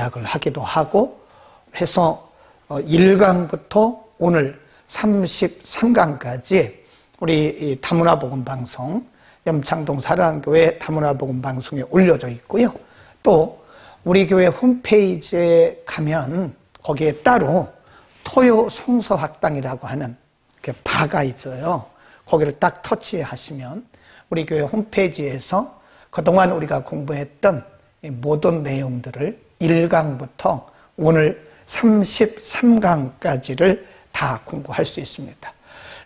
시작을 하기도 하고 해서 1강부터 오늘 33강까지 우리 다문화복음방송 염창동 사랑교회 다문화복음방송에 올려져 있고요. 또 우리 교회 홈페이지에 가면 거기에 따로 토요 성서학당이라고 하는 바가 있어요. 거기를 딱 터치하시면 우리 교회 홈페이지에서 그동안 우리가 공부했던 모든 내용들을 1강부터 오늘 33강까지를 다 공부할 수 있습니다.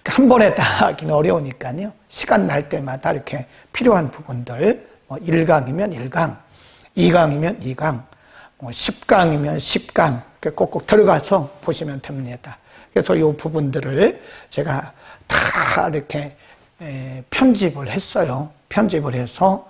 한 번에 다 하기는 어려우니까요. 시간 날 때마다 이렇게 필요한 부분들 1강이면 1강, 2강이면 2강, 10강이면 10강 꼭꼭 들어가서 보시면 됩니다. 그래서 이 부분들을 제가 다 이렇게 편집을 했어요. 편집을 해서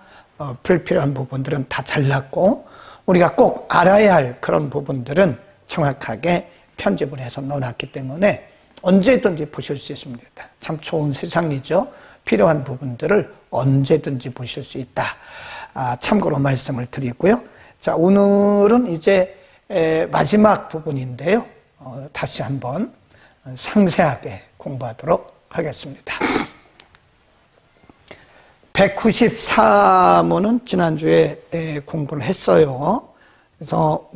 불필요한 부분들은 다 잘랐고 우리가 꼭 알아야 할 그런 부분들은 정확하게 편집을 해서 넣어놨기 때문에 언제든지 보실 수 있습니다. 참 좋은 세상이죠. 필요한 부분들을 언제든지 보실 수 있다. 참고로 말씀을 드리고요. 자, 오늘은 이제 마지막 부분인데요. 다시 한번 상세하게 공부하도록 하겠습니다. 194문은 지난주에 공부를 했어요. 그래서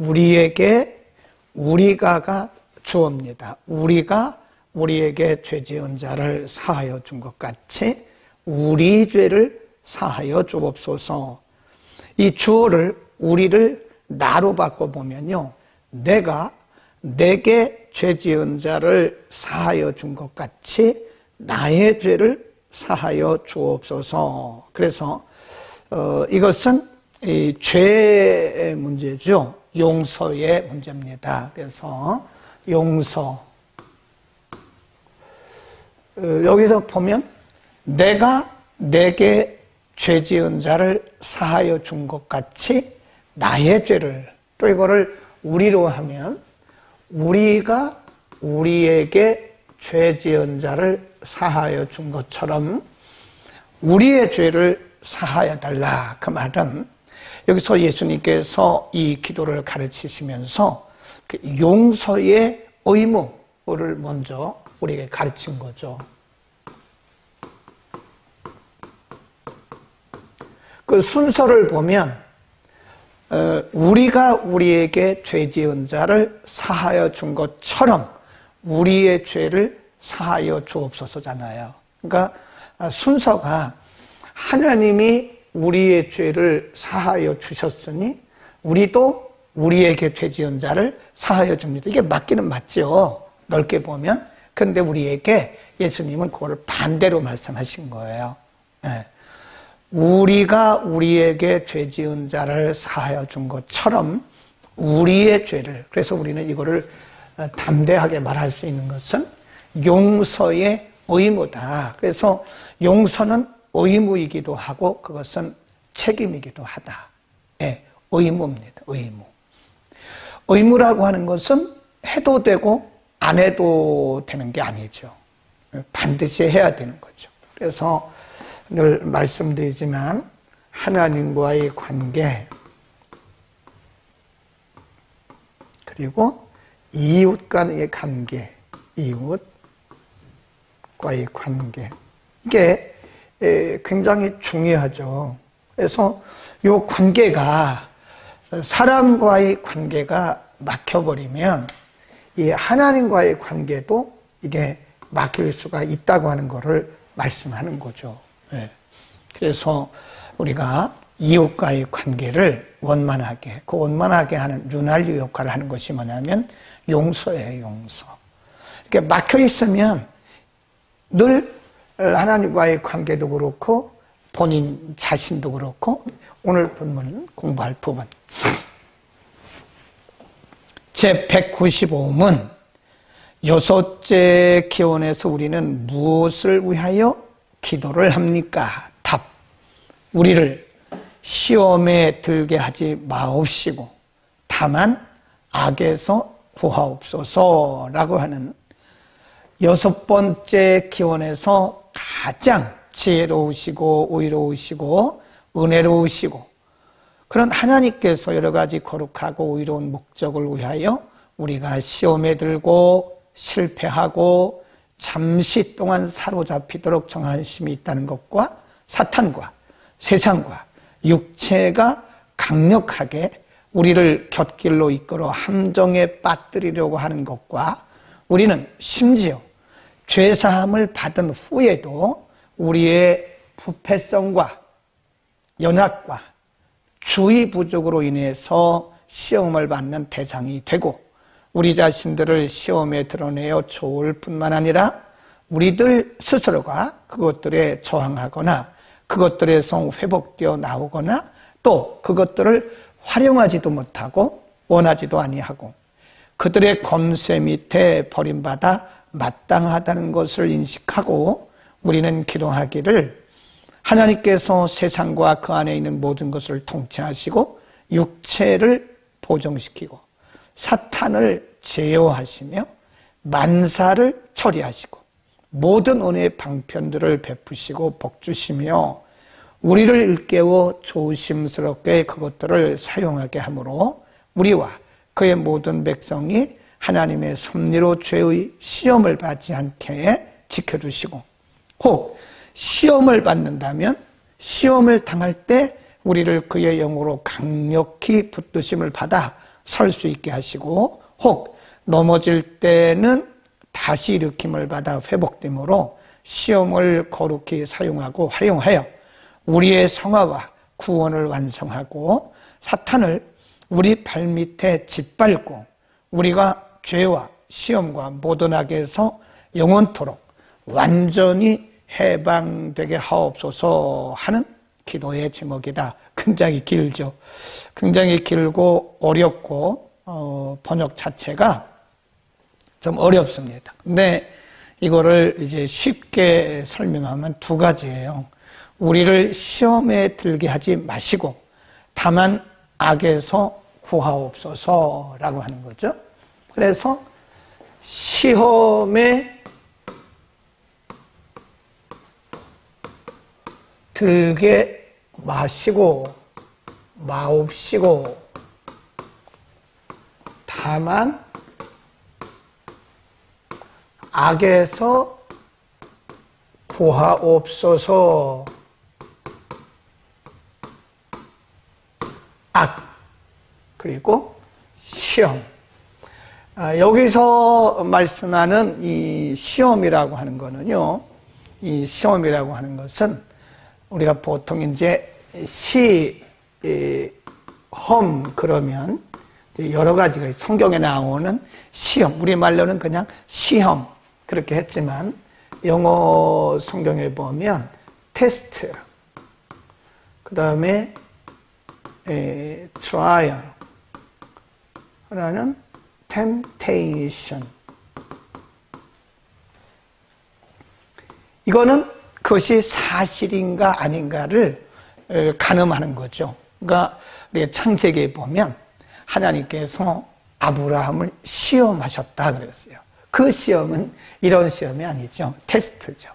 우리가가 주어입니다. 우리가 우리에게 죄 지은 자를 사하여 준 것 같이 우리 죄를 사하여 주옵소서. 이 주어를 우리를 나로 바꿔보면요. 내가 내게 죄 지은 자를 사하여 준 것 같이 나의 죄를 사하여 주옵소서. 그래서 이것은 이 죄의 문제죠. 용서의 문제입니다. 그래서 용서. 여기서 보면 내가 내게 죄 지은 자를 사하여 준 것 같이 나의 죄를, 또 이거를 우리로 하면 우리가 우리에게 죄 지은 자를 사하여 준 것처럼 우리의 죄를 사하여 달라. 그 말은 여기서 예수님께서 이 기도를 가르치시면서 용서의 의무를 먼저 우리에게 가르친 거죠. 그 순서를 보면 우리가 우리에게 죄 지은 자를 사하여 준 것처럼 우리의 죄를 사하여 주옵소서잖아요. 그러니까 순서가 하나님이 우리의 죄를 사하여 주셨으니 우리도 우리에게 죄 지은 자를 사하여 줍니다. 이게 맞기는 맞죠. 넓게 보면. 그런데 우리에게 예수님은 그걸 반대로 말씀하신 거예요. 네. 우리가 우리에게 죄 지은 자를 사하여 준 것처럼 우리의 죄를, 그래서 우리는 이거를 담대하게 말할 수 있는 것은 용서의 의무다. 그래서 용서는 의무이기도 하고 그것은 책임이기도 하다. 네, 의무입니다. 의무. 의무라고 하는 것은 해도 되고 안 해도 되는 게 아니죠. 반드시 해야 되는 거죠. 그래서 늘 말씀드리지만 하나님과의 관계 그리고 이웃 간의 관계, 이웃과의 관계 이게 굉장히 중요하죠. 그래서 이 관계가 사람과의 관계가 막혀버리면 이 하나님과의 관계도 이게 막힐 수가 있다고 하는 것을 말씀하는 거죠. 그래서 우리가 이웃과의 관계를 원만하게, 그 원만하게 하는 윤활유 역할을 하는 것이 뭐냐면 용서예요, 용서. 이렇게 막혀 있으면 늘 하나님과의 관계도 그렇고 본인 자신도 그렇고 오늘 본문 공부할 부분. 제195문 여섯째 기원에서 우리는 무엇을 위하여 기도를 합니까? 답. 우리를 시험에 들게 하지 마옵시고 다만 악에서 구하옵소서라고 하는 여섯 번째 기원에서 가장 지혜로우시고 의로우시고 은혜로우시고 그런 하나님께서 여러 가지 거룩하고 의로운 목적을 위하여 우리가 시험에 들고 실패하고 잠시 동안 사로잡히도록 정하심이 있다는 것과 사탄과 세상과 육체가 강력하게 우리를 곁길로 이끌어 함정에 빠뜨리려고 하는 것과 우리는 심지어 죄사함을 받은 후에도 우리의 부패성과 연약과 주의 부족으로 인해서 시험을 받는 대상이 되고 우리 자신들을 시험에 드러내어 좋을 뿐만 아니라 우리들 스스로가 그것들에 저항하거나 그것들에서 회복되어 나오거나 또 그것들을 활용하지도 못하고 원하지도 아니하고 그들의 권세 밑에 버림받아 마땅하다는 것을 인식하고 우리는 기도하기를 하나님께서 세상과 그 안에 있는 모든 것을 통치하시고 육체를 보정시키고 사탄을 제어하시며 만사를 처리하시고 모든 은혜의 방편들을 베푸시고 복주시며 우리를 일깨워 조심스럽게 그것들을 사용하게 하므로 우리와 그의 모든 백성이 하나님의 섭리로 죄의 시험을 받지 않게 지켜주시고 혹 시험을 받는다면 시험을 당할 때 우리를 그의 영으로 강력히 붙드심을 받아 설 수 있게 하시고 혹 넘어질 때는 다시 일으킴을 받아 회복됨으로 시험을 거룩히 사용하고 활용하여 우리의 성화와 구원을 완성하고 사탄을 우리 발밑에 짓밟고 우리가 죄와 시험과 모든 악에서 영원토록 완전히 해방되게 하옵소서 하는 기도의 제목이다. 굉장히 길죠. 굉장히 길고 어렵고 번역 자체가 좀 어렵습니다. 근데 이거를 이제 쉽게 설명하면 두 가지예요. 우리를 시험에 들게 하지 마시고 다만 악에서 구하옵소서라고 하는 거죠. 그래서 시험에 들게 마시고 마옵시고 다만 악에서 구하옵소서. 악 그리고 시험. 여기서 말씀하는 이 시험이라고 하는 거는요, 이 시험이라고 하는 것은 우리가 보통 이제 시험 그러면 여러 가지가 성경에 나오는 시험, 우리말로는 그냥 시험 그렇게 했지만 영어 성경에 보면 테스트, 그 다음에 trial, 하나는 temptation. 이거는 그것이 사실인가 아닌가를 가늠하는 거죠. 그러니까 우리가 창세기에 보면 하나님께서 아브라함을 시험하셨다 그랬어요. 그 시험은 이런 시험이 아니죠. 테스트죠.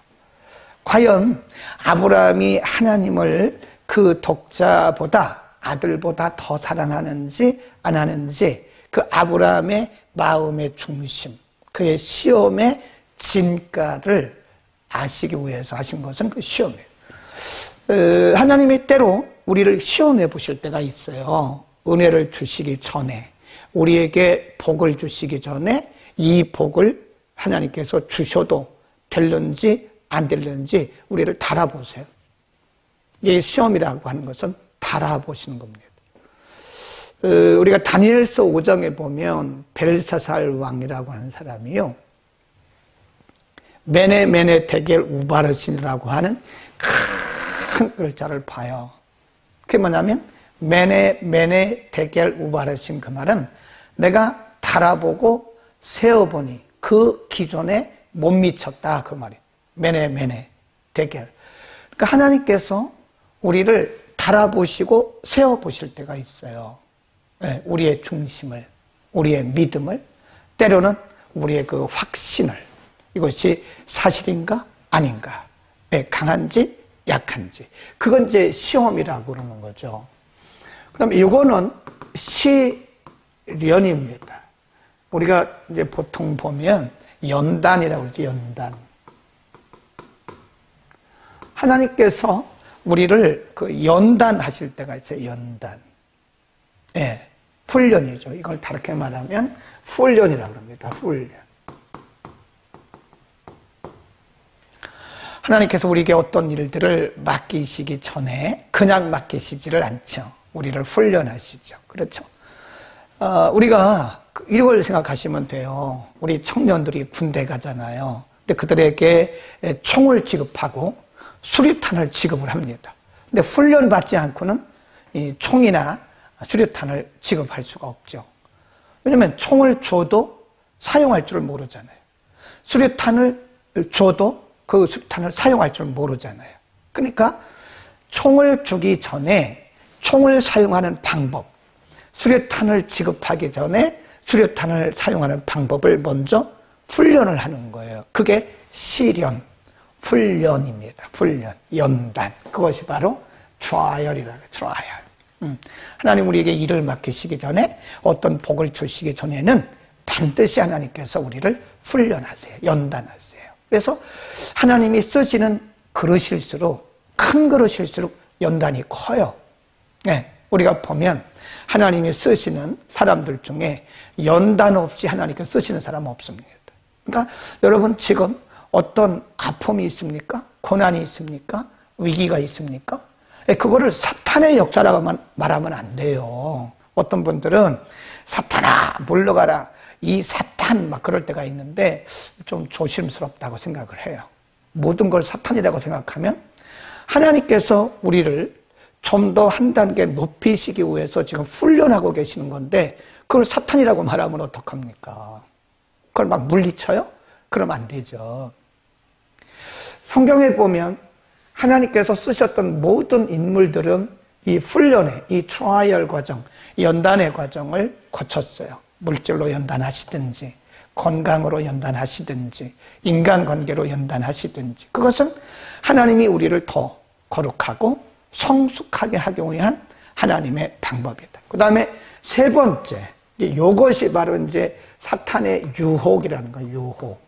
과연 아브라함이 하나님을 그 독자보다 아들보다 더 사랑하는지 안 하는지 그 아브라함의 마음의 중심, 그의 시험의 진가를 아시기 위해서 하신 것은 그 시험이에요. 하나님이 때로 우리를 시험해 보실 때가 있어요. 은혜를 주시기 전에, 우리에게 복을 주시기 전에 이 복을 하나님께서 주셔도 될는지 안 될는지 우리를 달아보세요. 이 시험이라고 하는 것은 달아보시는 겁니다. 우리가 다니엘서 5장에 보면 벨사살 왕이라고 하는 사람이요, 메네 데겔 우바르신이라고 하는 큰 글자를 봐요. 그게 뭐냐면 메네 데겔 우바르신, 그 말은 내가 달아보고 세어보니 그 기존에 못 미쳤다 그 말이에요. 메네 데겔. 그러니까 하나님께서 우리를 달아보시고 세어보실 때가 있어요. 네, 우리의 중심을, 우리의 믿음을, 때로는 우리의 그 확신을, 이것이 사실인가 아닌가, 강한지 약한지, 그건 이제 시험이라고 그러는 거죠. 그다음에 이거는 시련입니다. 우리가 이제 보통 보면 연단이라고 그러죠. 연단. 하나님께서 우리를 그 연단하실 때가 있어요. 연단. 예, 훈련이죠. 이걸 다르게 말하면 훈련이라고 합니다. 훈련. 하나님께서 우리에게 어떤 일들을 맡기시기 전에 그냥 맡기시지를 않죠. 우리를 훈련하시죠. 그렇죠? 우리가 이걸 생각하시면 돼요. 우리 청년들이 군대 가잖아요. 근데 그들에게 총을 지급하고 수류탄을 지급을 합니다. 근데 훈련 받지 않고는 이 총이나 수류탄을 지급할 수가 없죠. 왜냐하면 총을 줘도 사용할 줄 모르잖아요. 수류탄을 줘도 그 수류탄을 사용할 줄 모르잖아요. 그러니까 총을 주기 전에 총을 사용하는 방법, 수류탄을 지급하기 전에 수류탄을 사용하는 방법을 먼저 훈련을 하는 거예요. 그게 시련, 훈련입니다. 훈련, 연단. 그것이 바로 트라이얼이라고 해요. 트라이얼. 하나님 우리에게 일을 맡기시기 전에 어떤 복을 주시기 전에는 반드시 하나님께서 우리를 훈련하세요. 연단하세요. 그래서 하나님이 쓰시는 그릇일수록, 큰 그릇일수록 연단이 커요. 네, 우리가 보면 하나님이 쓰시는 사람들 중에 연단 없이 하나님께서 쓰시는 사람은 없습니다. 그러니까 여러분 지금 어떤 아픔이 있습니까? 고난이 있습니까? 위기가 있습니까? 그거를 사탄의 역사라고 말하면 안 돼요. 어떤 분들은 사탄아 물러가라, 이 사탄 막 그럴 때가 있는데 좀 조심스럽다고 생각을 해요. 모든 걸 사탄이라고 생각하면 하나님께서 우리를 좀 더 한 단계 높이시기 위해서 지금 훈련하고 계시는 건데 그걸 사탄이라고 말하면 어떡합니까? 그걸 막 물리쳐요? 그러면 안 되죠. 성경에 보면 하나님께서 쓰셨던 모든 인물들은 이 훈련의, 이 트라이얼 과정, 연단의 과정을 거쳤어요. 물질로 연단하시든지, 건강으로 연단하시든지, 인간관계로 연단하시든지. 그것은 하나님이 우리를 더 거룩하고 성숙하게 하기 위한 하나님의 방법이다. 그 다음에 세 번째, 이것이 바로 이제 사탄의 유혹이라는 거예요. 유혹.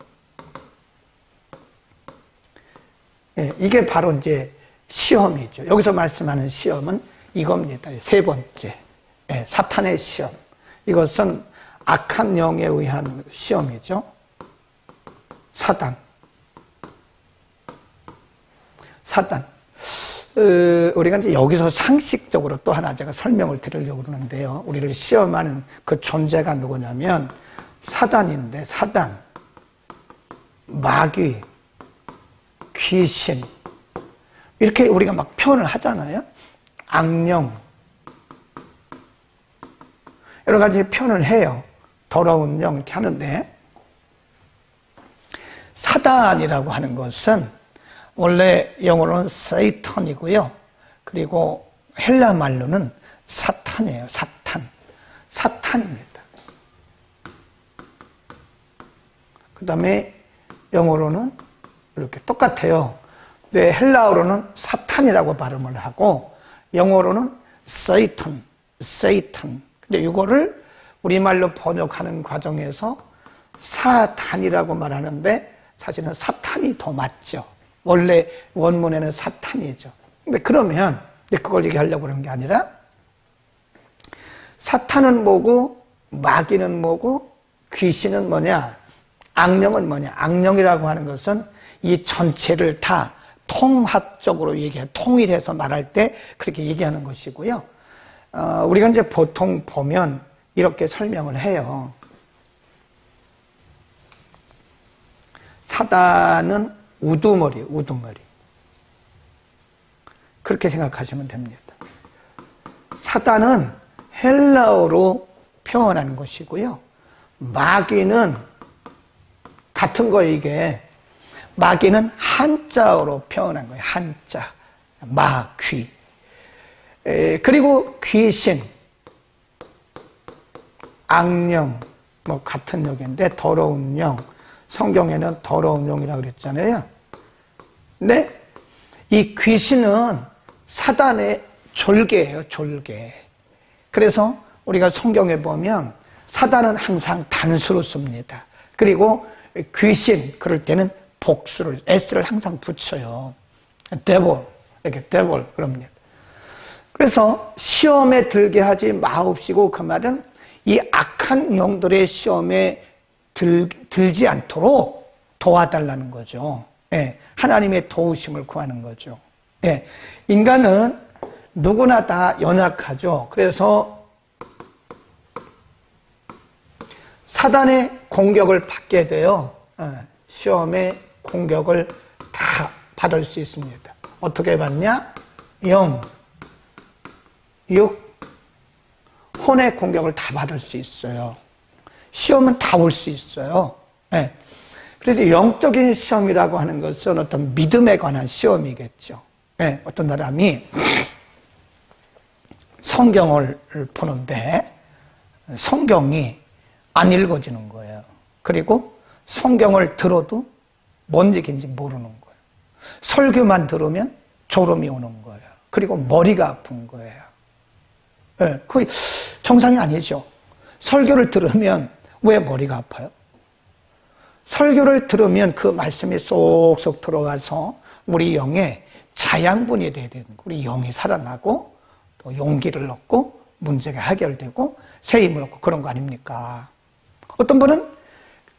예, 이게 바로 이제 시험이죠. 여기서 말씀하는 시험은 이겁니다. 세 번째, 예, 사탄의 시험. 이것은 악한 영에 의한 시험이죠. 사단. 우리가 이제 여기서 상식적으로 또 하나 제가 설명을 드리려고 그러는데요. 우리를 시험하는 그 존재가 누구냐면 사단인데, 사단, 마귀, 귀신, 이렇게 우리가 막 표현을 하잖아요. 악령, 여러 가지 표현을 해요. 더러운 영 이렇게 하는데, 사단이라고 하는 것은 원래 영어로는 세이턴이고요. 그리고 헬라 말로는 사탄이에요. 사탄입니다. 그 다음에 영어로는 이렇게 똑같아요. 근데 헬라어로는 사탄이라고 발음을 하고 영어로는 세이턴. 근데 이거를 우리말로 번역하는 과정에서 사단이라고 말하는데 사실은 사탄이 더 맞죠. 원래 원문에는 사탄이죠. 근데 그러면 그걸 얘기하려고 그런 게 아니라 사탄은 뭐고 마귀는 뭐고 귀신은 뭐냐, 악령은 뭐냐. 악령이라고 하는 것은 이 전체를 다 통합적으로 통일해서 말할 때 그렇게 얘기하는 것이고요. 우리가 이제 보통 보면 이렇게 설명을 해요. 사단은 우두머리. 그렇게 생각하시면 됩니다. 사단은 헬라어로 표현하는 것이고요. 마귀는 같은 거 이게 마귀는 한자어로 표현한 거예요. 한자. 마귀. 그리고 귀신, 악령, 뭐 같은 역인데 더러운 영. 성경에는 더러운 영이라고 그랬잖아요. 근데 이 귀신은 사단의 졸개예요. 졸개. 그래서 우리가 성경에 보면 사단은 항상 단수로 씁니다. 그리고 귀신, 그럴 때는 복수를, S를 항상 붙여요. devil, 이렇게 devil, 그럽니다. 그래서 시험에 들게 하지 마옵시고, 그 말은 이 악한 영들의 시험에 들지 않도록 도와달라는 거죠. 예, 하나님의 도우심을 구하는 거죠. 예, 인간은 누구나 다 연약하죠. 그래서 사단의 공격을 받게 돼요. 시험의 공격을 다 받을 수 있습니다. 어떻게 받냐? 영, 육, 혼의 공격을 다 받을 수 있어요. 시험은 다 올 수 있어요. 네. 그래서 영적인 시험이라고 하는 것은 어떤 믿음에 관한 시험이겠죠. 네. 어떤 사람이 성경을 보는데 성경이 안 읽어지는 거예요. 그리고 성경을 들어도 뭔 얘기인지 모르는 거예요. 설교만 들으면 졸음이 오는 거예요. 그리고 머리가 아픈 거예요. 네, 그게 정상이 아니죠. 설교를 들으면 왜 머리가 아파요? 설교를 들으면 그 말씀이 쏙쏙 들어가서 우리 영에 자양분이 돼야 되는 거예요. 우리 영이 살아나고 또 용기를 얻고 문제가 해결되고 새 힘을 얻고 그런 거 아닙니까? 어떤 분은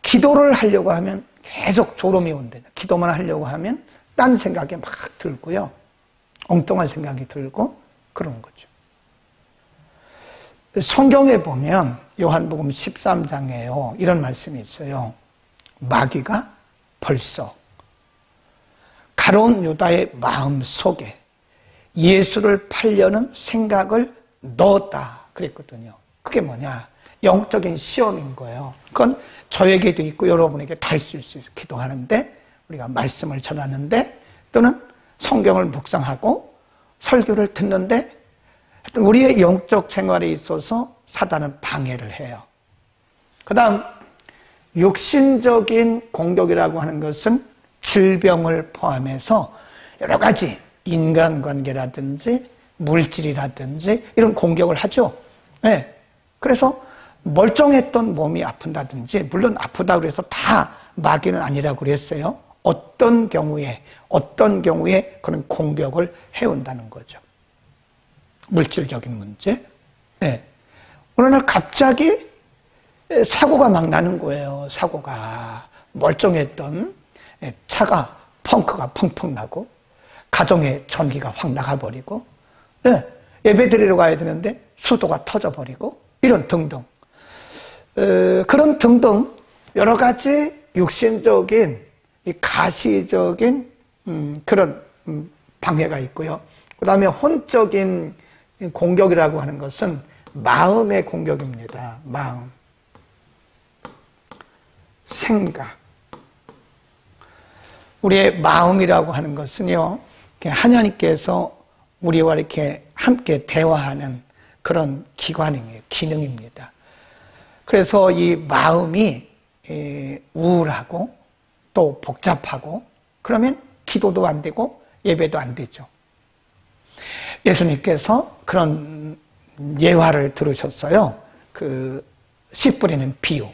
기도를 하려고 하면 계속 졸음이 온대요. 기도만 하려고 하면 딴 생각이 막 들고요. 엉뚱한 생각이 들고 그런 거죠. 성경에 보면 요한복음 13장에요. 이런 말씀이 있어요. 마귀가 벌써 가룟 유다의 마음 속에 예수를 팔려는 생각을 넣었다 그랬거든요. 그게 뭐냐? 영적인 시험인 거예요. 그건 저에게도 있고 여러분에게 다 있을 수 있어요. 기도하는데 우리가 말씀을 전하는데 또는 성경을 묵상하고 설교를 듣는데 우리의 영적 생활에 있어서 사단은 방해를 해요. 그 다음 육신적인 공격이라고 하는 것은 질병을 포함해서 여러 가지 인간관계라든지 물질이라든지 이런 공격을 하죠. 네. 그래서 멀쩡했던 몸이 아픈다든지, 물론 아프다고 해서 다 마귀는 아니라고 그랬어요. 어떤 경우에 그런 공격을 해온다는 거죠. 물질적인 문제. 네. 어느 날 갑자기 사고가 막 나는 거예요. 사고가. 멀쩡했던 차가 펑크가 펑펑 나고 가정의 전기가 확 나가버리고 예배 드리러 가야 되는데 수도가 터져버리고 이런 등등. 그런 등등 여러 가지 육신적인 가시적인 그런 방해가 있고요. 그 다음에 혼적인 공격이라고 하는 것은 마음의 공격입니다. 마음, 생각. 우리의 마음이라고 하는 것은요, 하나님께서 우리와 이렇게 함께 대화하는 그런 기관이에요. 기능입니다. 그래서 이 마음이 우울하고 또 복잡하고 그러면 기도도 안 되고 예배도 안 되죠. 예수님께서 그런 예화를 들으셨어요. 그 씨 뿌리는 비유.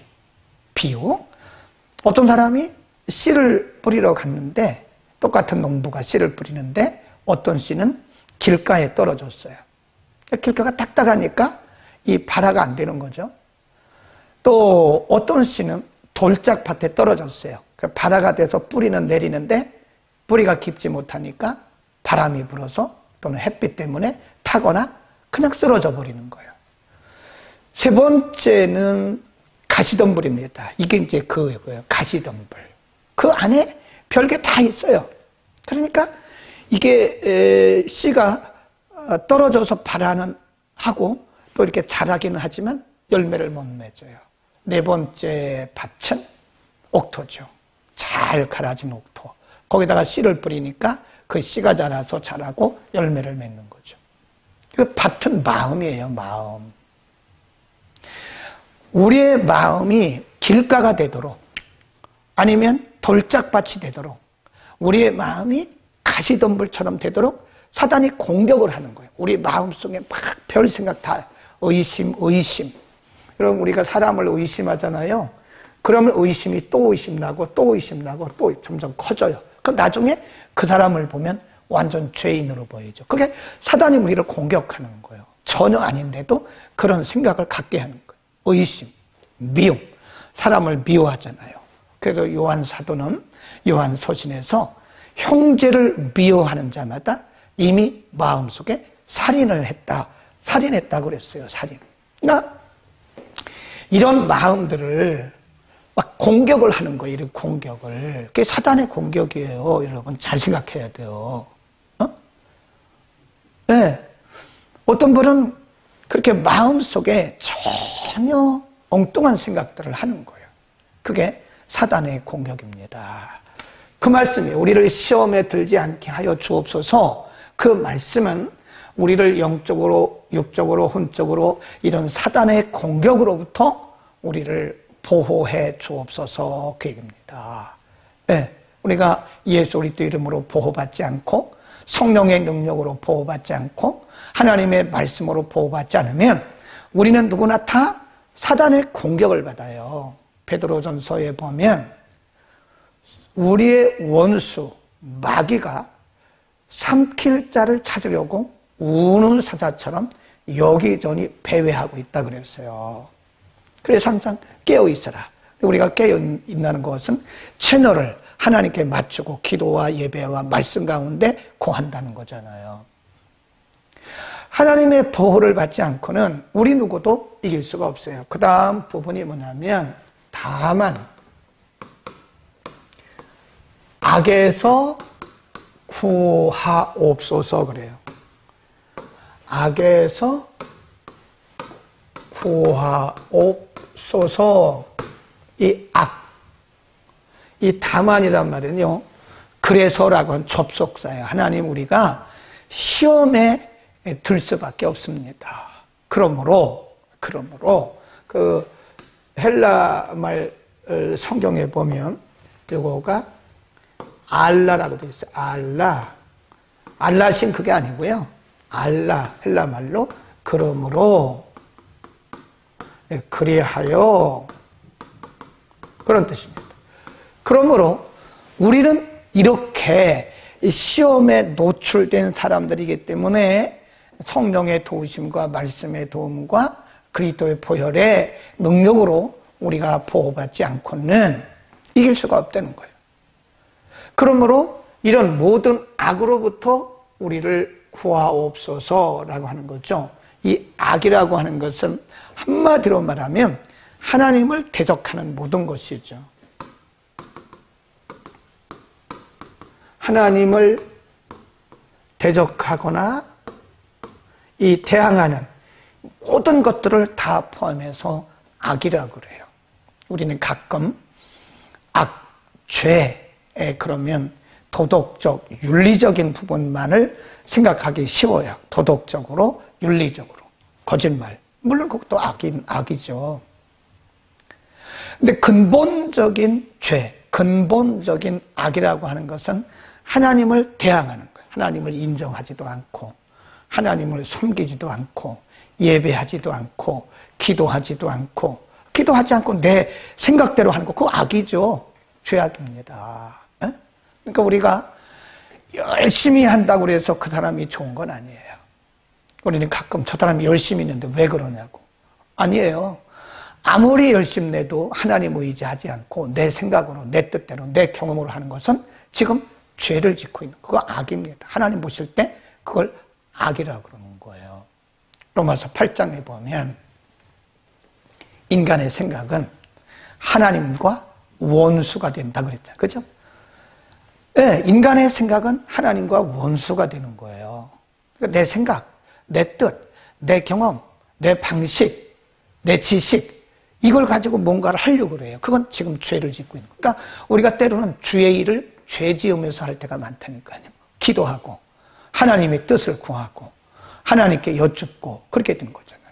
어떤 사람이 씨를 뿌리러 갔는데 똑같은 농부가 씨를 뿌리는데 어떤 씨는 길가에 떨어졌어요. 길가가 딱딱하니까 이 발화가 안 되는 거죠. 또 어떤 씨는 돌짝밭에 떨어졌어요. 발화가 돼서 뿌리는 내리는데 뿌리가 깊지 못하니까 바람이 불어서 또는 햇빛 때문에 타거나 그냥 쓰러져 버리는 거예요. 세 번째는 가시덤불입니다. 이게 이제 그거예요. 가시덤불. 그 안에 별게 다 있어요. 그러니까 이게 씨가 떨어져서 발화는 하고 또 이렇게 자라기는 하지만 열매를 못 맺어요. 네 번째 밭은 옥토죠. 잘 갈아진 옥토. 거기다가 씨를 뿌리니까 그 씨가 자라서 자라고 열매를 맺는 거죠. 그 밭은 마음이에요. 마음. 우리의 마음이 길가가 되도록 아니면 돌짝밭이 되도록 우리의 마음이 가시덤불처럼 되도록 사단이 공격을 하는 거예요. 우리 마음속에 막 별 생각 다 의심. 그럼 우리가 사람을 의심하잖아요. 그러면 의심이 또 의심나고 또 의심나고 또 점점 커져요. 그럼 나중에 그 사람을 보면 완전 죄인으로 보이죠. 그게 사단이 우리를 공격하는 거예요. 전혀 아닌데도 그런 생각을 갖게 하는 거예요. 의심, 미움. 사람을 미워하잖아요. 그래서 요한 사도는 요한 서신에서 형제를 미워하는 자마다 이미 마음속에 살인했다 그랬어요. 살인. 그러니까 이런 마음들을 막 공격을 하는 거예요. 이런 공격을. 그게 사단의 공격이에요. 여러분 잘 생각해야 돼요. 네. 어떤 분은 그렇게 마음속에 전혀 엉뚱한 생각들을 하는 거예요. 그게 사단의 공격입니다. 그 말씀이 우리를 시험에 들지 않게 하여 주옵소서. 그 말씀은 우리를 영적으로, 육적으로, 혼적으로 이런 사단의 공격으로부터 우리를 보호해 주옵소서 그 얘기입니다. 네, 우리가 예수 그리스도 이름으로 보호받지 않고 성령의 능력으로 보호받지 않고 하나님의 말씀으로 보호받지 않으면 우리는 누구나 다 사단의 공격을 받아요. 베드로전서에 보면 우리의 원수 마귀가 삼킬 자를 찾으려고 우는 사자처럼 여기저기 배회하고 있다 그랬어요. 그래서 항상 깨어있어라. 우리가 깨어있다는 것은 채널을 하나님께 맞추고 기도와 예배와 말씀 가운데 고한다는 거잖아요. 하나님의 보호를 받지 않고는 우리 누구도 이길 수가 없어요. 그 다음 부분이 뭐냐면 다만 악에서 구하옵소서 그래요. 악에서 구하옵소서. 이 악, 이 다만이란 말은요, 그래서라고 하는 접속사예요. 하나님 우리가 시험에 들 수밖에 없습니다. 그러므로 그 헬라 말 성경에 보면 이거가 알라라고 되어 있어요. 알라신 그게 아니고요. 알라 헬라 말로 그러므로 그리하여 그런 뜻입니다. 그러므로 우리는 이렇게 시험에 노출된 사람들이기 때문에 성령의 도우심과 말씀의 도움과 그리스도의 보혈의 능력으로 우리가 보호받지 않고는 이길 수가 없다는 거예요. 그러므로 이런 모든 악으로부터 우리를 구하옵소서라고 하는 거죠. 이 악이라고 하는 것은 한마디로 말하면 하나님을 대적하는 모든 것이죠. 하나님을 대적하거나 이 대항하는 모든 것들을 다 포함해서 악이라고 그래요. 우리는 가끔 악, 죄에 그러면 도덕적, 윤리적인 부분만을 생각하기 쉬워요. 도덕적으로, 윤리적으로. 거짓말. 물론 그것도 악이죠. 근데 근본적인 죄, 근본적인 악이라고 하는 것은 하나님을 대항하는 거예요. 하나님을 인정하지도 않고, 하나님을 섬기지도 않고, 예배하지도 않고, 기도하지도 않고, 기도하지 않고 내 생각대로 하는 거, 그거 악이죠. 죄악입니다. 에? 그러니까 우리가 열심히 한다고 해서 그 사람이 좋은 건 아니에요. 우리는 가끔 저 사람이 열심히 있는데 왜 그러냐고. 아니에요. 아무리 열심히 내도 하나님 의지하지 않고 내 생각으로, 내 뜻대로, 내 경험으로 하는 것은 지금 죄를 짓고 있는, 그거 악입니다. 하나님 보실 때 그걸 악이라고 그러는 거예요. 로마서 8장에 보면 인간의 생각은 하나님과 원수가 된다 그랬잖아요. 그죠? 네, 인간의 생각은 하나님과 원수가 되는 거예요. 그러니까 내 생각, 내 뜻, 내 경험, 내 방식, 내 지식, 이걸 가지고 뭔가를 하려고 그래요. 그건 지금 죄를 짓고 있는 거예요. 그러니까 우리가 때로는 주의 일을 죄 지으면서 할 때가 많다니까요. 기도하고 하나님의 뜻을 구하고 하나님께 여쭙고 그렇게 되는 거잖아요.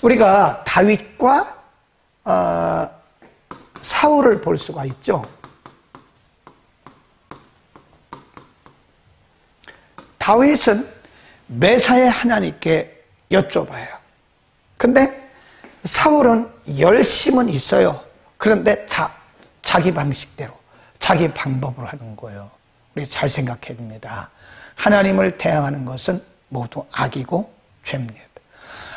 우리가 다윗과 사울을 볼 수가 있죠. 다윗은 매사에 하나님께 여쭤봐요. 근데 사울은 열심은 있어요. 그런데 자기 방식대로, 자기 방법으로 하는 거예요. 우리 잘 생각해야 됩니다. 하나님을 대항하는 것은 모두 악이고 죄입니다.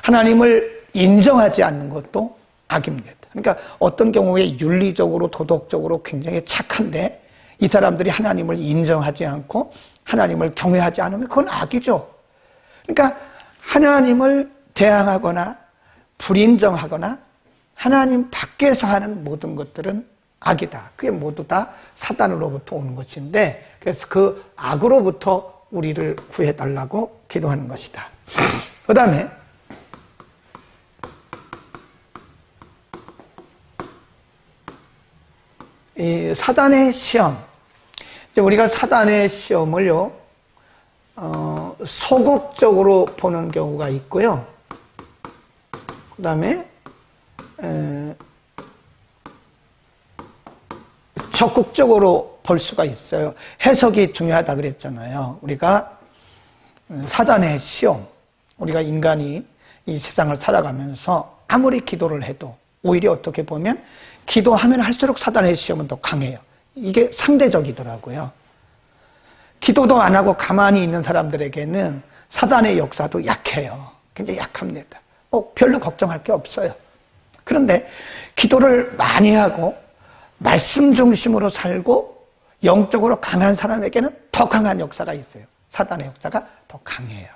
하나님을 인정하지 않는 것도 악입니다. 그러니까 어떤 경우에 윤리적으로 도덕적으로 굉장히 착한데 이 사람들이 하나님을 인정하지 않고 하나님을 경외하지 않으면 그건 악이죠. 그러니까 하나님을 대항하거나 불인정하거나 하나님 밖에서 하는 모든 것들은 악이다. 그게 모두 다 사단으로부터 오는 것인데 그래서 그 악으로부터 우리를 구해달라고 기도하는 것이다. 그 다음에 이 사단의 시험, 우리가 사단의 시험을요, 소극적으로 보는 경우가 있고요. 그 다음에 적극적으로 볼 수가 있어요. 해석이 중요하다 그랬잖아요. 우리가 사단의 시험, 우리가 인간이 이 세상을 살아가면서 아무리 기도를 해도 오히려 어떻게 보면 기도하면 할수록 사단의 시험은 더 강해요. 이게 상대적이더라고요. 기도도 안 하고 가만히 있는 사람들에게는 사단의 역사도 약해요. 굉장히 약합니다. 별로 걱정할 게 없어요. 그런데 기도를 많이 하고 말씀 중심으로 살고 영적으로 강한 사람에게는 더 강한 역사가 있어요. 사단의 역사가 더 강해요.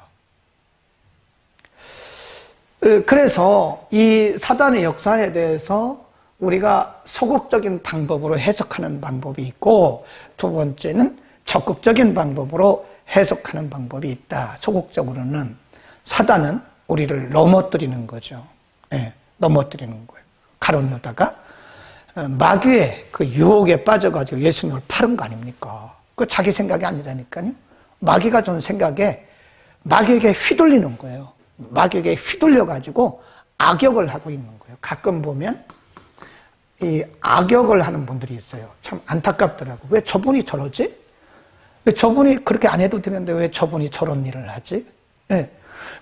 그래서 이 사단의 역사에 대해서 우리가 소극적인 방법으로 해석하는 방법이 있고 두 번째는 적극적인 방법으로 해석하는 방법이 있다. 소극적으로는 사단은 우리를 넘어뜨리는 거죠. 네, 넘어뜨리는 거예요. 가로놓다가 마귀의 그 유혹에 빠져가지고 예수님을 파는 거 아닙니까? 그 자기 생각이 아니라니까요. 마귀가 준 생각에 마귀에게 휘둘리는 거예요. 마귀에게 휘둘려가지고 악역을 하고 있는 거예요. 가끔 보면 이 악역을 하는 분들이 있어요. 참 안타깝더라고. 왜 저분이 저러지? 왜 저분이 그렇게 안 해도 되는데 왜 저분이 저런 일을 하지? 네.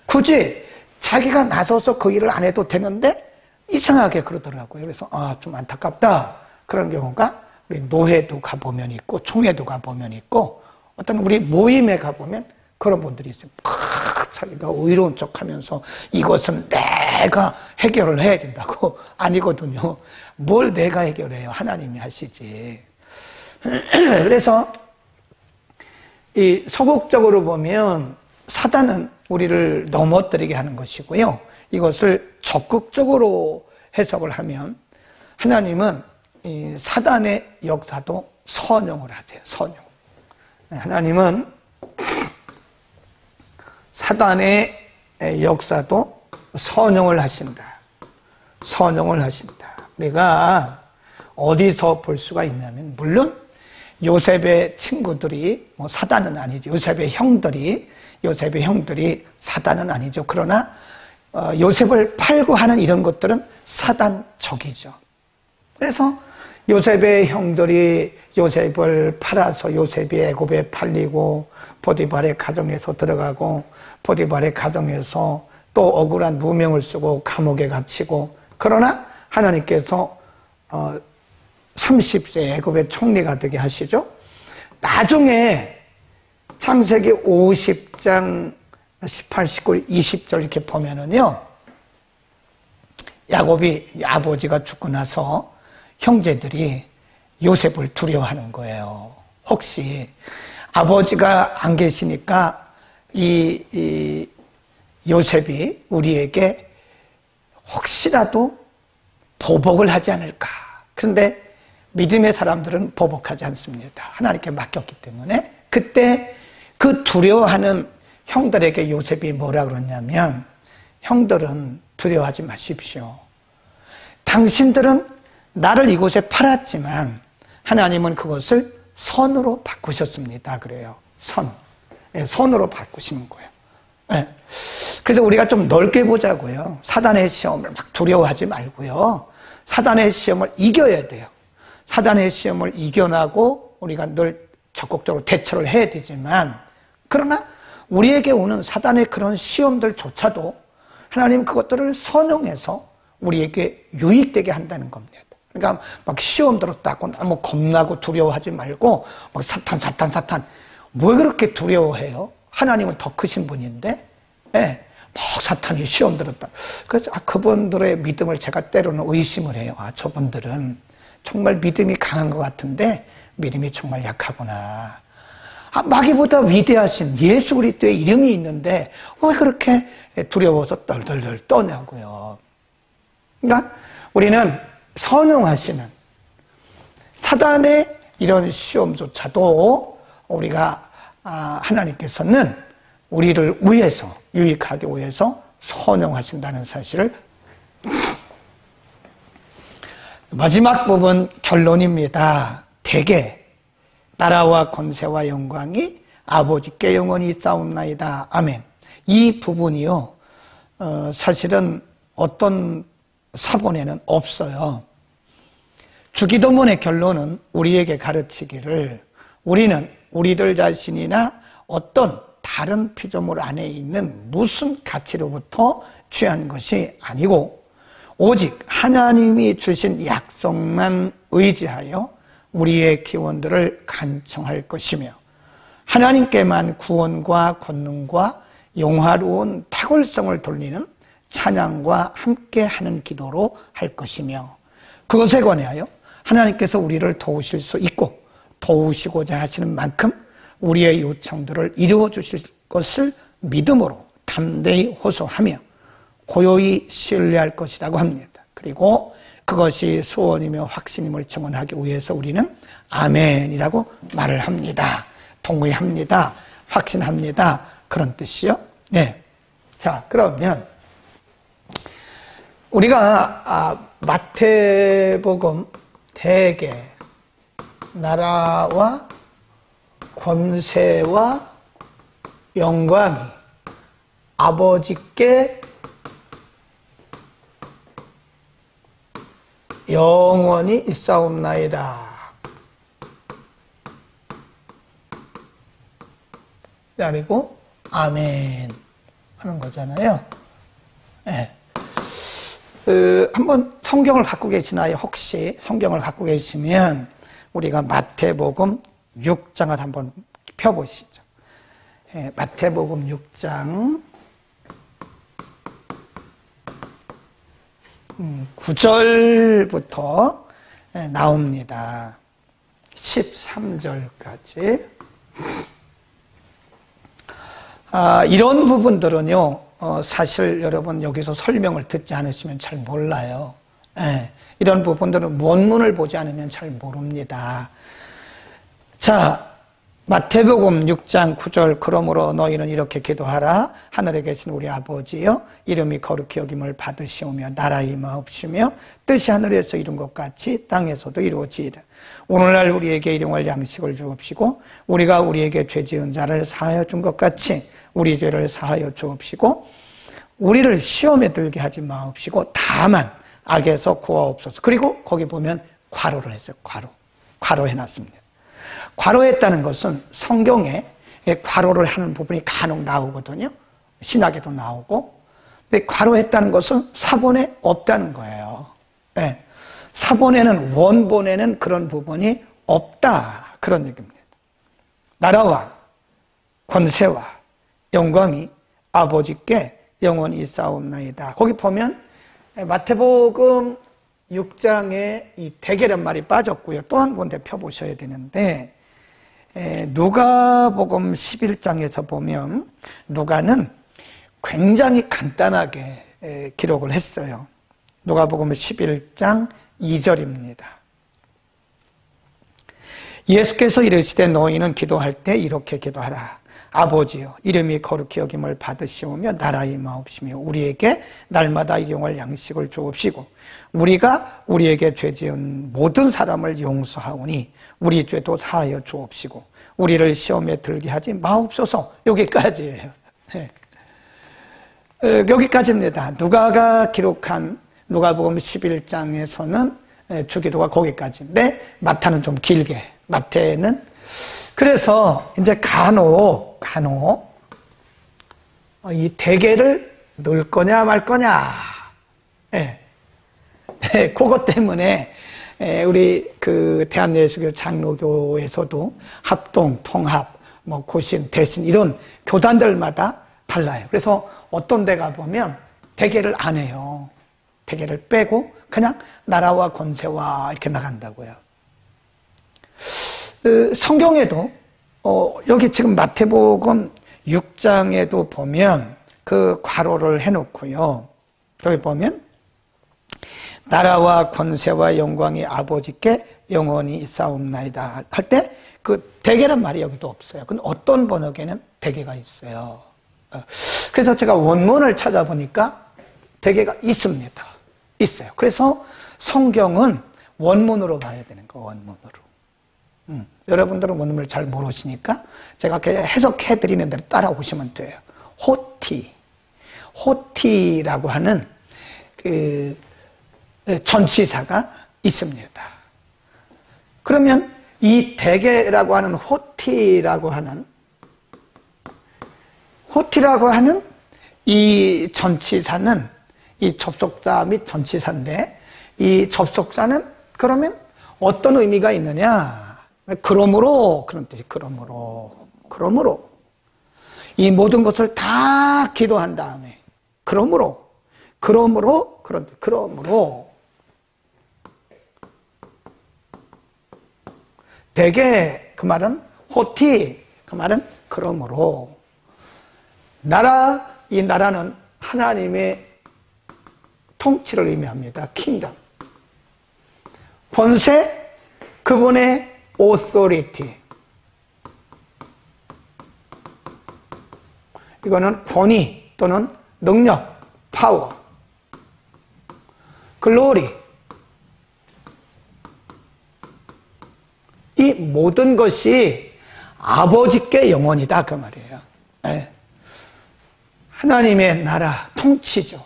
굳이 자기가 나서서 그 일을 안 해도 되는데 이상하게 그러더라고요. 그래서 좀 안타깝다. 그런 경우가 우리 노회도 가보면 있고 총회도 가보면 있고 어떤 우리 모임에 가보면 그런 분들이 있어요. 자기가 의로운 척하면서 이것은 내가 해결을 해야 된다고. 아니거든요. 뭘 내가 해결해요. 하나님이 하시지. 그래서 이 소극적으로 보면 사단은 우리를 넘어뜨리게 하는 것이고요. 이것을 적극적으로 해석을 하면 하나님은 이 사단의 역사도 선용을 하세요. 선용. 하나님은 사단의 역사도 선용을 하신다. 선용을 하신다. 우리가 어디서 볼 수가 있냐면 물론 요셉의 친구들이 사단은 아니죠. 요셉의 형들이 사단은 아니죠. 그러나 요셉을 팔고 하는 이런 것들은 사단적이죠. 그래서 요셉의 형들이 요셉을 팔아서 요셉이 애굽에 팔리고 보디발의 가정에서 들어가고 보디발의 가정에서 또 억울한 누명을 쓰고 감옥에 갇히고 그러나 하나님께서 30세 애굽의 총리가 되게 하시죠. 나중에 창세기 50장 18, 19, 20절 이렇게 보면은요. 야곱이 아버지가 죽고 나서 형제들이 요셉을 두려워하는 거예요. 혹시 아버지가 안 계시니까 이 요셉이 우리에게 혹시라도 보복을 하지 않을까. 그런데 믿음의 사람들은 보복하지 않습니다. 하나님께 맡겼기 때문에. 그때 그 두려워하는 형들에게 요셉이 뭐라 그러냐면 형들은 두려워하지 마십시오. 당신들은 나를 이곳에 팔았지만 하나님은 그것을 선으로 바꾸셨습니다. 그래요. 선. 네, 선으로 바꾸신 거예요. 네. 그래서 우리가 좀 넓게 보자고요. 사단의 시험을 막 두려워하지 말고요. 사단의 시험을 이겨야 돼요. 사단의 시험을 이겨나고 우리가 늘 적극적으로 대처를 해야 되지만 그러나 우리에게 오는 사단의 그런 시험들조차도 하나님 그것들을 선용해서 우리에게 유익되게 한다는 겁니다. 그러니까 막 시험 들었다고 너무 겁나고 두려워하지 말고 막 사탄 왜 그렇게 두려워해요? 하나님은 더 크신 분인데, 예, 막 사탄이 시험 들었다. 그래서 그분들의 믿음을 제가 때로는 의심을 해요. 저분들은 정말 믿음이 강한 것 같은데 믿음이 정말 약하구나. 마귀보다 위대하신 예수 그리스도의 이름이 있는데 왜 그렇게 두려워서 떨덜덜 떠냐고요. 그러니까 우리는 선용하시는 사단의 이런 시험조차도 우리가 하나님께서는 우리를 위해서 유익하기 위해서 선용하신다는 사실을. 마지막 부분 결론입니다. 대개 나라와 권세와 영광이 아버지께 영원히 있사옵나이다. 아멘. 이 부분이요, 사실은 어떤 사본에는 없어요. 주기도문의 결론은 우리에게 가르치기를 우리는 우리들 자신이나 어떤 다른 피조물 안에 있는 무슨 가치로부터 취한 것이 아니고 오직 하나님이 주신 약속만 의지하여 우리의 기원들을 간청할 것이며 하나님께만 구원과 권능과 영화로운 탁월성을 돌리는 찬양과 함께하는 기도로 할 것이며 그것에 관하여 하나님께서 우리를 도우실 수 있고 도우시고자 하시는 만큼 우리의 요청들을 이루어 주실 것을 믿음으로 담대히 호소하며 고요히 신뢰할 것이라고 합니다. 그리고 그것이 소원이며 확신임을 증언하기 위해서 우리는 아멘이라고 말을 합니다. 동의합니다. 확신합니다. 그런 뜻이요. 네. 자, 그러면 우리가 마태복음 대개 나라와 권세와 영광이 아버지께 영원히 있사옵나이다. 그리고 아멘 하는 거잖아요. 네. 한번 성경을 갖고 계시나요? 혹시 성경을 갖고 계시면 우리가 마태복음 6장을 한번 펴보시죠. 네, 마태복음 6장 9절부터 나옵니다. 13절까지. 이런 부분들은요, 사실 여러분 여기서 설명을 듣지 않으시면 잘 몰라요. 이런 부분들은 원문을 보지 않으면 잘 모릅니다. 자, 마태복음 6장 9절 그러므로 너희는 이렇게 기도하라. 하늘에 계신 우리 아버지여 이름이 거룩히 여김을 받으시오며 나라의 임하옵시며 뜻이 하늘에서 이룬 것 같이 땅에서도 이루어지이다. 오늘날 우리에게 일용할 양식을 주옵시고 우리가 우리에게 죄 지은 자를 사하여 준 것 같이 우리 죄를 사하여 주옵시고 우리를 시험에 들게 하지 마옵시고 다만 악에서 구하옵소서. 그리고 거기 보면 괄호를 했어요. 괄호 해놨습니다. 괄호했다는 것은 성경에 괄호를 하는 부분이 간혹 나오거든요. 신학에도 나오고. 근데 괄호했다는 것은 사본에 없다는 거예요. 네. 사본에는, 원본에는 그런 부분이 없다. 그런 얘기입니다. 나라와 권세와 영광이 아버지께 영원히 있사옵나이다. 거기 보면 마태복음 6장에 이 대개란 말이 빠졌고요. 또 한 군데 펴보셔야 되는데 누가복음 11장에서 보면 누가는 굉장히 간단하게 기록을 했어요. 누가복음 11장 2절입니다. 예수께서 이르시되 너희는 기도할 때 이렇게 기도하라. 아버지여 이름이 거룩히 여김을 받으시오며 나라의 임하옵시며 우리에게 날마다 일용할 양식을 주옵시고 우리가 우리에게 죄 지은 모든 사람을 용서하오니 우리 죄도 사하여 주옵시고 우리를 시험에 들게 하지 마옵소서. 여기까지예요. 네. 여기까지입니다. 누가가 기록한 누가복음 11장에서는 주기도가 거기까지인데 마태는 좀 길게. 마태는 그래서 이제 간혹 이 대개를 넣을 거냐 말 거냐. 예. 그것 때문에 우리 그 대한예수교 장로교에서도 합동, 통합, 뭐 고신, 대신 이런 교단들마다 달라요. 그래서 어떤 데 가보면 대개를 안 해요. 대개를 빼고 그냥 나라와 권세와 이렇게 나간다고요. 성경에도 여기 지금 마태복음 6장에도 보면 그 괄호를 해놓고요. 여기 보면 나라와 권세와 영광이 아버지께 영원히 있사옵나이다 할 때 그 대개란 말이 여기도 없어요. 근데 어떤 번역에는 대개가 있어요. 그래서 제가 원문을 찾아보니까 대개가 있습니다. 있어요. 그래서 성경은 원문으로 봐야 되는 거, 원문으로. 여러분들은 원문을 잘 모르시니까 제가 이렇게 해석해 드리는 대로 따라오시면 돼요. 호티라고 하는 그 전치사가 있습니다. 그러면 이 대개라고 하는 호티라고 하는 이 전치사는 이 접속사 및 전치사인데 이 접속사는 그러면 어떤 의미가 있느냐? 그러므로 그런 뜻이 그러므로 이 모든 것을 다 기도한 다음에 그러므로 그런 뜻 그러므로 대개 그 말은 호티 그 말은 그러므로 이 나라는 하나님의 통치를 의미합니다. 킹덤. 권세 그분의 authority. 이거는 권위 또는 능력, 파워. 글로리. 이 모든 것이 아버지께 영원이다 그 말이에요. 네. 하나님의 나라, 통치죠.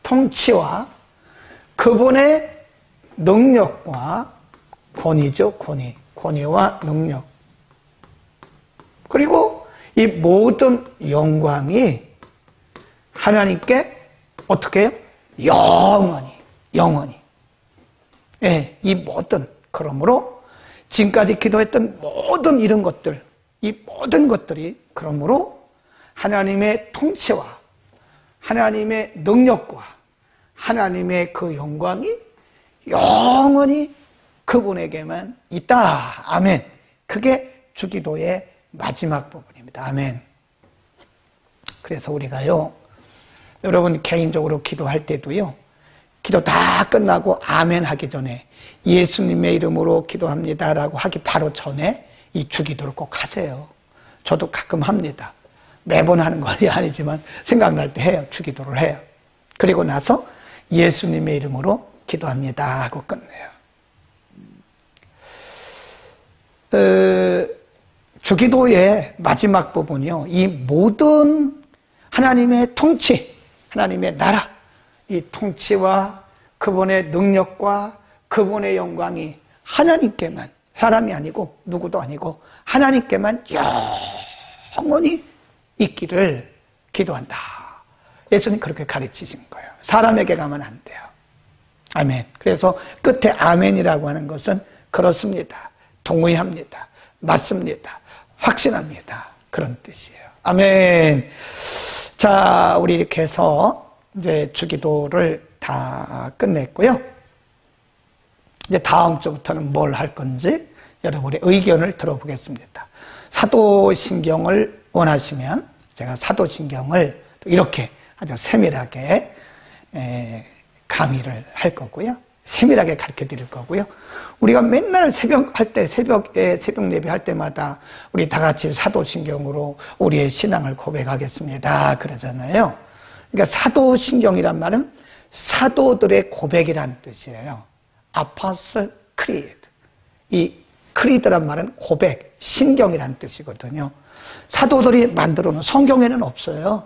통치와 그분의 능력과 권위죠. 권위와 능력. 그리고 이 모든 영광이 하나님께 어떻게 해요? 영원히. 예, 이 모든, 그러므로 지금까지 기도했던 모든 이런 것들, 이 모든 것들이 그러므로 하나님의 통치와 하나님의 능력과 하나님의 그 영광이 영원히 그분에게만 있다. 아멘. 그게 주기도의 마지막 부분입니다. 아멘. 그래서 우리가요, 여러분 개인적으로 기도할 때도요, 기도 다 끝나고 아멘 하기 전에 예수님의 이름으로 기도합니다라고 하기 바로 전에 이 주기도를 꼭 하세요. 저도 가끔 합니다. 매번 하는 건 아니지만 생각날 때 해요. 주기도를 해요. 그리고 나서 예수님의 이름으로 기도합니다 하고 끝내요. 주기도의 마지막 부분이요, 이 모든 하나님의 통치, 하나님의 나라, 이 통치와 그분의 능력과 그분의 영광이 하나님께만, 사람이 아니고 누구도 아니고 하나님께만 영원히 있기를 기도한다. 예수님 그렇게 가르치신 거예요. 사람에게 가면 안 돼요. 아멘. 그래서 끝에 아멘이라고 하는 것은 그렇습니다. 동의합니다. 맞습니다. 확신합니다. 그런 뜻이에요. 아멘. 자, 우리 이렇게 해서 이제 주기도를 다 끝냈고요. 이제 다음 주부터는 뭘 할 건지 여러분의 의견을 들어보겠습니다. 사도신경을 원하시면 제가 사도신경을 이렇게 아주 세밀하게 강의를 할 거고요. 세밀하게 가르쳐 드릴 거고요. 우리가 맨날 새벽 예배 할 때마다 우리 다 같이 사도신경으로 우리의 신앙을 고백하겠습니다. 그러잖아요. 그러니까 사도신경이란 말은 사도들의 고백이란 뜻이에요. Apostle Creed. 이 creed란 말은 고백, 신경이란 뜻이거든요. 사도들이 만들어 놓은, 성경에는 없어요.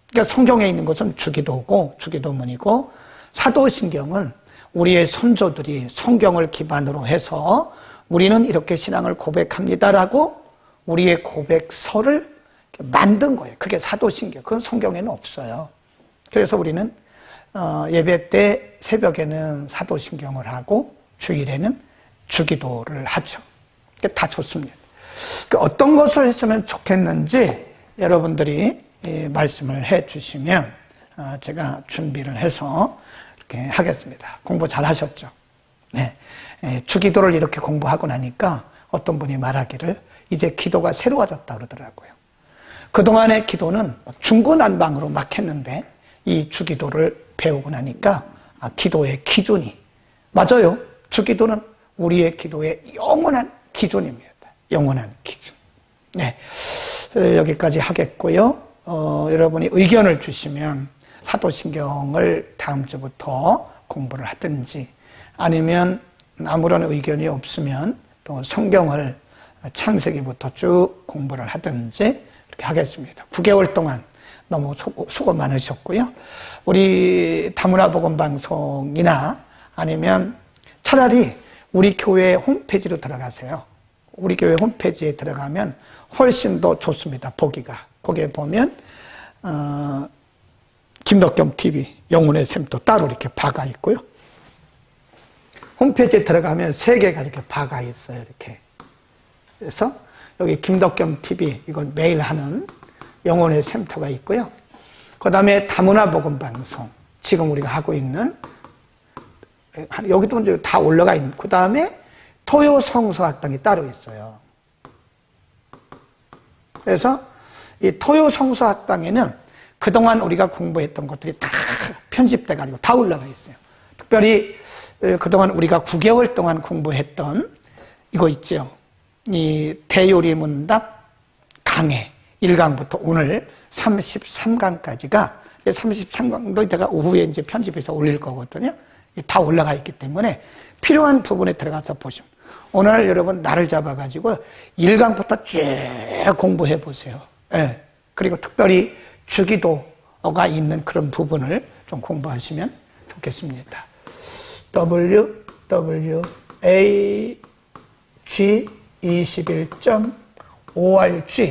그러니까 성경에 있는 것은 주기도고 주기도문이고, 사도신경은 우리의 선조들이 성경을 기반으로 해서 우리는 이렇게 신앙을 고백합니다라고 우리의 고백서를 만든 거예요. 그게 사도신경. 그건 성경에는 없어요. 그래서 우리는 예배 때 새벽에는 사도신경을 하고 주일에는 주기도를 하죠. 다 좋습니다. 어떤 것을 했으면 좋겠는지 여러분들이 말씀을 해 주시면 제가 준비를 해서 이렇게 하겠습니다. 공부 잘 하셨죠? 네. 주기도를 이렇게 공부하고 나니까 어떤 분이 말하기를 이제 기도가 새로워졌다 그러더라고요. 그동안의 기도는 중구난방으로 막 했는데 이 주기도를 배우고 나니까 기도의 기준이 맞아요. 주기도는 우리의 기도의 영원한 기준입니다. 영원한 기준. 네, 여기까지 하겠고요. 여러분이 의견을 주시면 사도신경을 다음 주부터 공부를 하든지 아니면 아무런 의견이 없으면 또 성경을 창세기부터 쭉 공부를 하든지 이렇게 하겠습니다. 9개월 동안 너무 수고 많으셨고요. 우리 다문화 복음 방송이나 아니면 차라리 우리 교회 홈페이지로 들어가세요. 우리 교회 홈페이지에 들어가면 훨씬 더 좋습니다. 보기가. 거기에 보면 김덕겸 TV 영혼의 샘도 따로 이렇게 박아 있고요. 홈페이지에 들어가면 3개가 이렇게 박아 있어요. 이렇게. 그래서 여기 김덕겸 TV 이건 매일 하는 영혼의 샘터가 있고요. 그 다음에 다문화 복음 방송 지금 우리가 하고 있는 여기도 이제 다 올라가 있는 그 다음에 토요 성서학당이 따로 있어요. 그래서 이 토요 성서학당에는 그동안 우리가 공부했던 것들이 다 편집돼 가지고 다 올라가 있어요. 특별히 그동안 우리가 9개월 동안 공부했던 이거 있죠. 이 대요리문답 강해 1강부터 오늘 33강까지가 33강도 제가 오후에 이제 편집해서 올릴 거거든요. 다 올라가 있기 때문에 필요한 부분에 들어가서 보시면 오늘 여러분 날을 잡아가지고 1강부터 쭉 공부해 보세요. 네. 그리고 특별히 주기도가 있는 그런 부분을 좀 공부하시면 좋겠습니다. www.ag21.org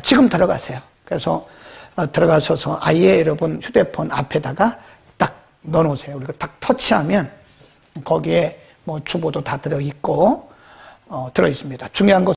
지금 들어가세요. 그래서 들어가셔서 아예 여러분 휴대폰 앞에다가 딱 넣어놓으세요. 그리고 딱 터치하면 거기에 뭐 주보도 다 들어있고 들어있습니다. 중요한 것